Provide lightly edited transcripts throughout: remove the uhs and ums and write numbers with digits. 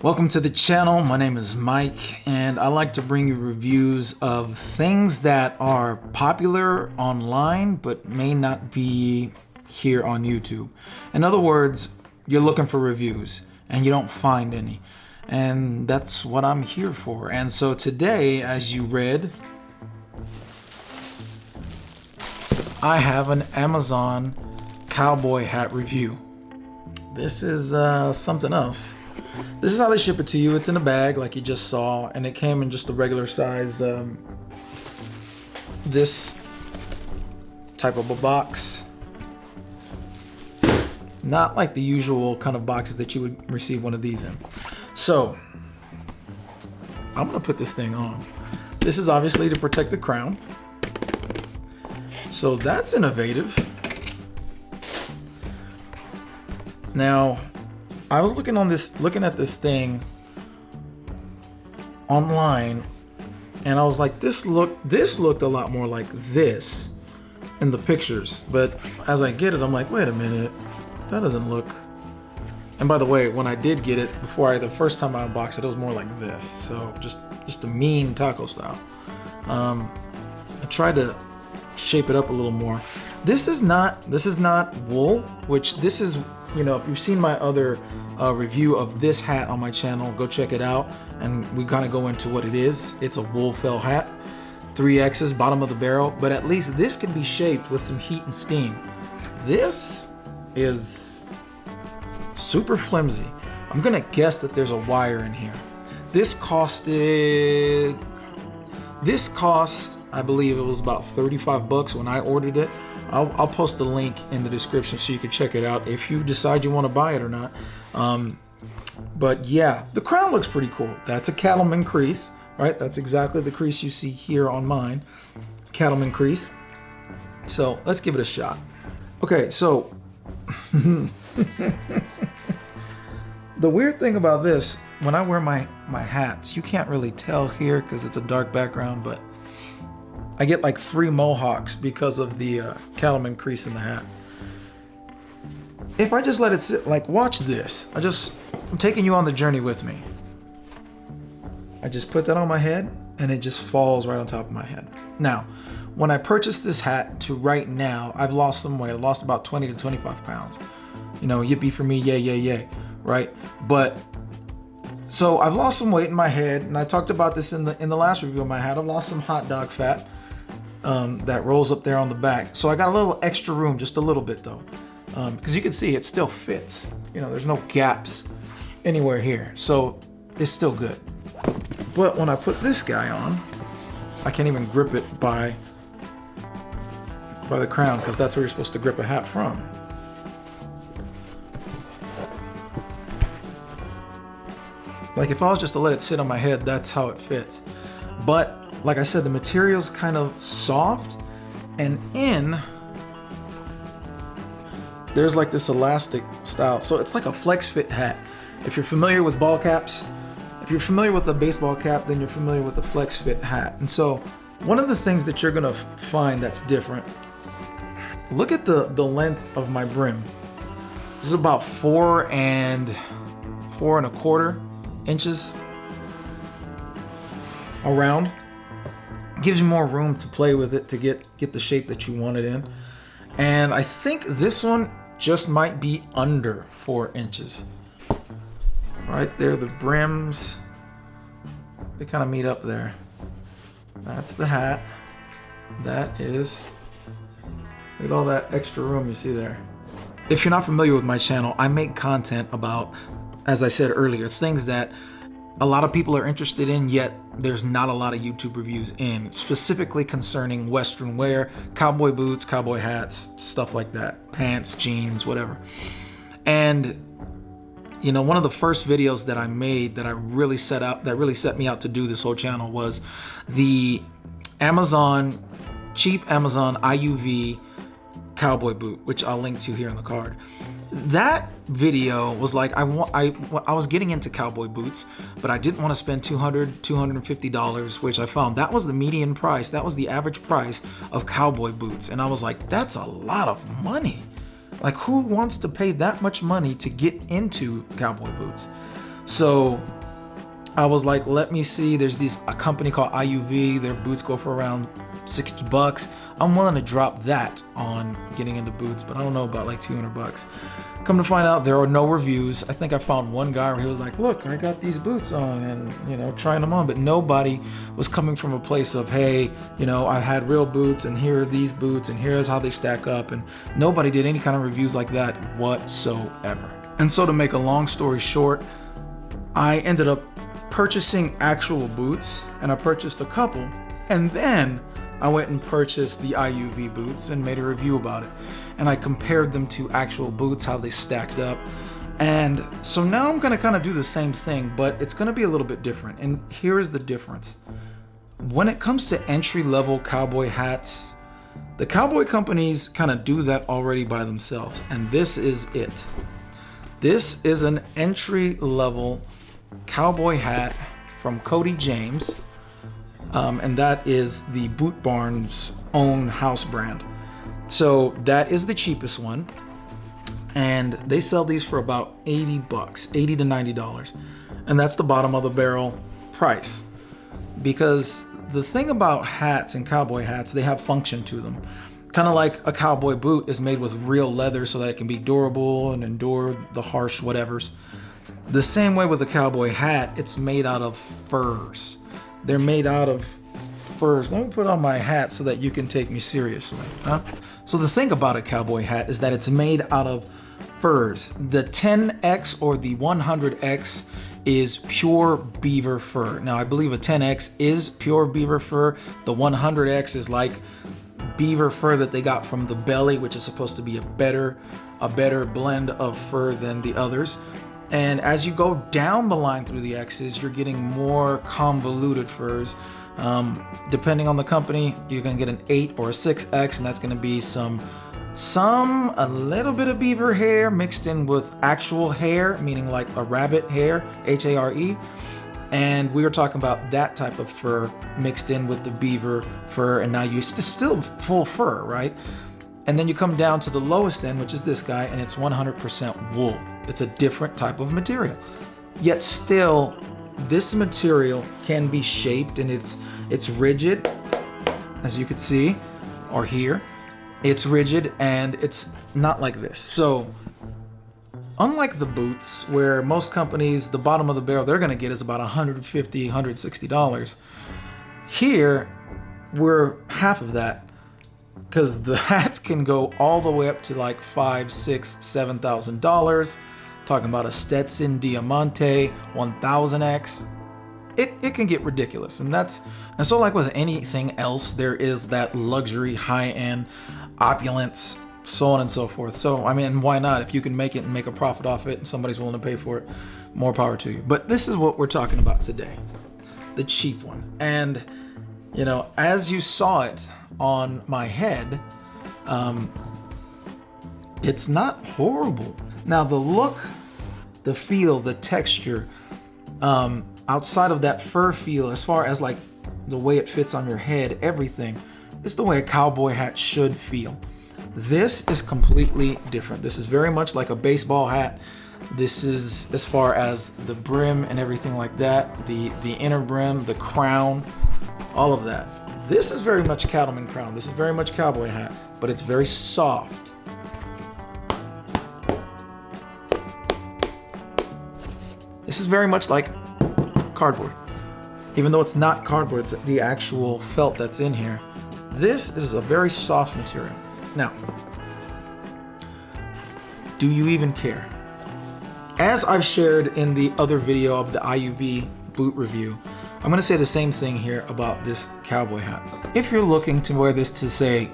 Welcome to the channel. My name is Mike, and I like to bring you reviews of things that are popular online but may not be here on YouTube. In other words, you're looking for reviews and you don't find any. And that's what I'm here for. And so today, as you read, I have an Amazon cowboy hat review. This is something else. This is how they ship it to you. It's in a bag like you just saw, and it came in just a regular size, this type of a box. Not like the usual kind of boxes that you would receive one of these in. So, I'm gonna put this thing on. This is obviously to protect the crown. So that's innovative. Now, I was looking at this thing online, and I was like, this looked a lot more like this in the pictures. But as I get it, I'm like, wait a minute, that doesn't look. And by the way, when I did get it, the first time I unboxed it, it was more like this. So just a mean taco style. I tried to shape it up a little more. This is not wool, which this is. You know, if you've seen my other review of this hat on my channel, go check it out. And we kind of go into what it is. It's a wool fell hat, 3X's, bottom of the barrel, but at least this can be shaped with some heat and steam. This is super flimsy. I'm gonna guess that there's a wire in here. This cost, I believe it was about 35 bucks when I ordered it. I'll post the link in the description so you can check it out if you decide you want to buy it or not. But yeah, the crown looks pretty cool. That's a cattleman crease, right? That's exactly the crease you see here on mine. Cattleman crease. So let's give it a shot. Okay, so the weird thing about this, when I wear my hats, you can't really tell here because it's a dark background, but I get like 3 mohawks because of the cattleman crease in the hat. If I just let it sit, like watch this. I'm taking you on the journey with me. I just put that on my head and it just falls right on top of my head. Now, when I purchased this hat to right now, I've lost some weight. I lost about 20 to 25 pounds. You know, yippee for me, yay, yay, yay, right? But so I've lost some weight in my head, and I talked about this in the last review of my hat. I've lost some hot dog fat. That rolls up there on the back. So I got a little extra room, just a little bit though. Because you can see it still fits. You know, there's no gaps anywhere here. So it's still good. But when I put this guy on, I can't even grip it by the crown, because that's where you're supposed to grip a hat from. Like if I was just to let it sit on my head, that's how it fits. But like I said, the material's kind of soft, and there's like this elastic style. So it's like a flex fit hat. If you're familiar with ball caps, if you're familiar with a baseball cap, then you're familiar with the flex fit hat. And so one of the things that you're gonna find that's different, look at the length of my brim. This is about 4 4.25 inches around. Gives you more room to play with it to get the shape that you want it in. And I think this one just might be under 4 inches. Right there, the brims, they kind of meet up there. That's the hat. That is, look at all that extra room you see there. If you're not familiar with my channel, I make content about, as I said earlier, things that a lot of people are interested in, yet there's not a lot of YouTube reviews in, specifically concerning Western wear, cowboy boots, cowboy hats, stuff like that, pants, jeans, whatever. And you know, one of the first videos that I made that really set me out to do this whole channel was the cheap Amazon IUV cowboy boot, which I'll link to here in the card. That video was like, I was getting into cowboy boots, but I didn't want to spend $250, which I found that was the median price. That was the average price of cowboy boots. And I was like, that's a lot of money. Like, who wants to pay that much money to get into cowboy boots? So I was like, let me see. There's a company called IUV. Their boots go for around $60. I'm willing to drop that on getting into boots, but I don't know about like $200. Come to find out, there are no reviews. I think I found one guy where he was like, look, I got these boots on and, trying them on, but nobody was coming from a place of, hey, I had real boots and here are these boots and here's how they stack up. And nobody did any kind of reviews like that whatsoever. And so to make a long story short, I ended up purchasing actual boots, and I purchased a couple, and then I went and purchased the IUV boots and made a review about it. And I compared them to actual boots, how they stacked up. And so now I'm gonna kind of do the same thing, but it's gonna be a little bit different. And here is the difference. When it comes to entry-level cowboy hats, the cowboy companies kind of do that already by themselves. And this is it. This is an entry-level cowboy hat from Cody James. And that is the Boot Barn's own house brand. So that is the cheapest one. And they sell these for about $80, $80 to $90. And that's the bottom of the barrel price. Because the thing about hats and cowboy hats, they have function to them. Kind of like a cowboy boot is made with real leather so that it can be durable and endure the harsh whatevers. The same way with a cowboy hat, it's made out of furs. They're made out of furs. Let me put on my hat so that you can take me seriously. Huh? So the thing about a cowboy hat is that it's made out of furs. The 10X or the 100X is pure beaver fur. Now I believe a 10X is pure beaver fur. The 100X is like beaver fur that they got from the belly, which is supposed to be a better blend of fur than the others. And as you go down the line through the X's, you're getting more convoluted furs. Depending on the company, you're gonna get an 8 or a 6X, and that's gonna be a little bit of beaver hair mixed in with actual hair, meaning like a rabbit hair, HARE. And we were talking about that type of fur mixed in with the beaver fur, and now you still full fur, right? And then you come down to the lowest end, which is this guy, and it's 100% wool. It's a different type of material. Yet still, this material can be shaped, and it's rigid, as you could see, or hear. It's rigid, and it's not like this. So, unlike the boots, where most companies, the bottom of the barrel they're gonna get is about $150, $160. Here, we're half of that, because the hats can go all the way up to like $5,000, $6,000, $7,000. Talking about a Stetson Diamante 1000X. It can get ridiculous, and so like with anything else, there is that luxury, high-end, opulence, so on and so forth. So I mean, why not? If you can make it and make a profit off it, and somebody's willing to pay for it, more power to you. But this is what we're talking about today, the cheap one. And as you saw it on my head, it's not horrible. Now the look, the feel, the texture, outside of that fur feel, as far as like the way it fits on your head, everything, it's the way a cowboy hat should feel. This is completely different. This is very much like a baseball hat. This is, as far as the brim and everything like that, the inner brim, the crown, all of that. This is very much cattleman crown. This is very much cowboy hat, but it's very soft. This is very much like cardboard. Even though it's not cardboard, it's the actual felt that's in here. This is a very soft material. Now, do you even care? As I've shared in the other video of the IUV boot review, I'm gonna say the same thing here about this cowboy hat. If you're looking to wear this to, say,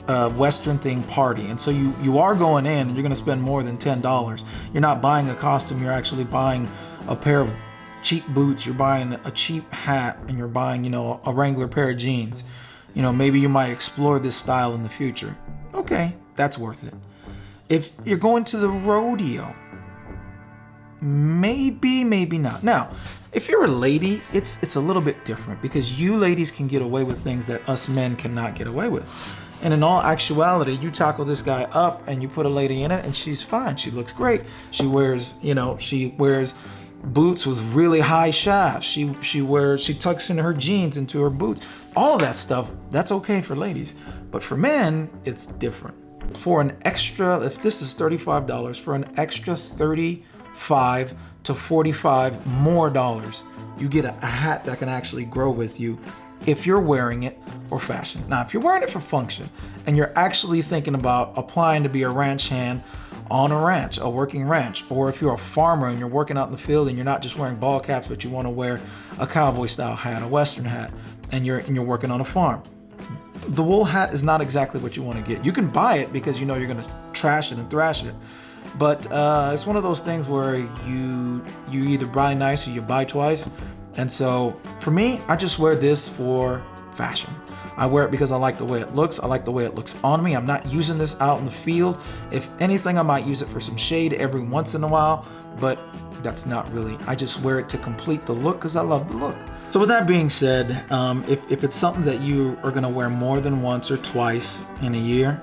a Western themed party, and so you are going in and you're gonna spend more than $10, you're not buying a costume, you're actually buying a pair of cheap boots, you're buying a cheap hat, and you're buying, a Wrangler pair of jeans. Maybe you might explore this style in the future. Okay, that's worth it. If you're going to the rodeo, maybe not. Now, if you're a lady, it's a little bit different, because you ladies can get away with things that us men cannot get away with. And in all actuality, you tackle this guy up and you put a lady in it and she's fine. She looks great. She wears, boots with really high shafts. She tucks in her jeans into her boots. All of that stuff, that's okay for ladies. But for men, it's different. For an extra, if this is $35, for an extra $35 to $45 more dollars, you get a hat that can actually grow with you if you're wearing it for fashion. Now, if you're wearing it for function and you're actually thinking about applying to be a ranch hand on a ranch, a working ranch, or if you're a farmer and you're working out in the field and you're not just wearing ball caps, but you want to wear a cowboy style hat, a western hat, and you're working on a farm, the wool hat is not exactly what you want to get. You can buy it because you know you're going to trash it and thrash it, but it's one of those things where you either buy nice or you buy twice. And so for me, I just wear this for fashion. I wear it because I like the way it looks. I like the way it looks on me. I'm not using this out in the field. If anything, I might use it for some shade every once in a while, but that's not really. I just wear it to complete the look because I love the look. So with that being said, if it's something that you are going to wear more than once or twice in a year,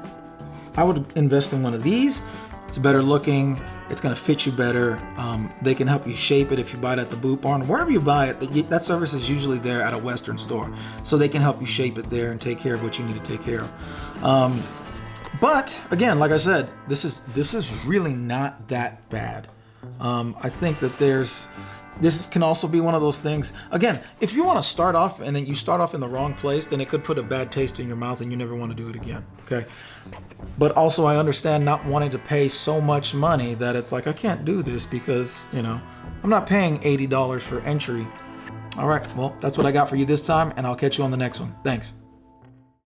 I would invest in one of these. It's better looking. It's going to fit you better. They can help you shape it if you buy it at the Boot Barn. Wherever you buy it, that service is usually there at a Western store. So they can help you shape it there and take care of what you need to take care of. But again, like I said, this is really not that bad. I think that this can also be one of those things. Again, if you want to start off and then you start off in the wrong place, then it could put a bad taste in your mouth and you never want to do it again. Okay. But also I understand not wanting to pay so much money that it's like, I can't do this because, I'm not paying $80 for entry. All right. Well, that's what I got for you this time, and I'll catch you on the next one. Thanks.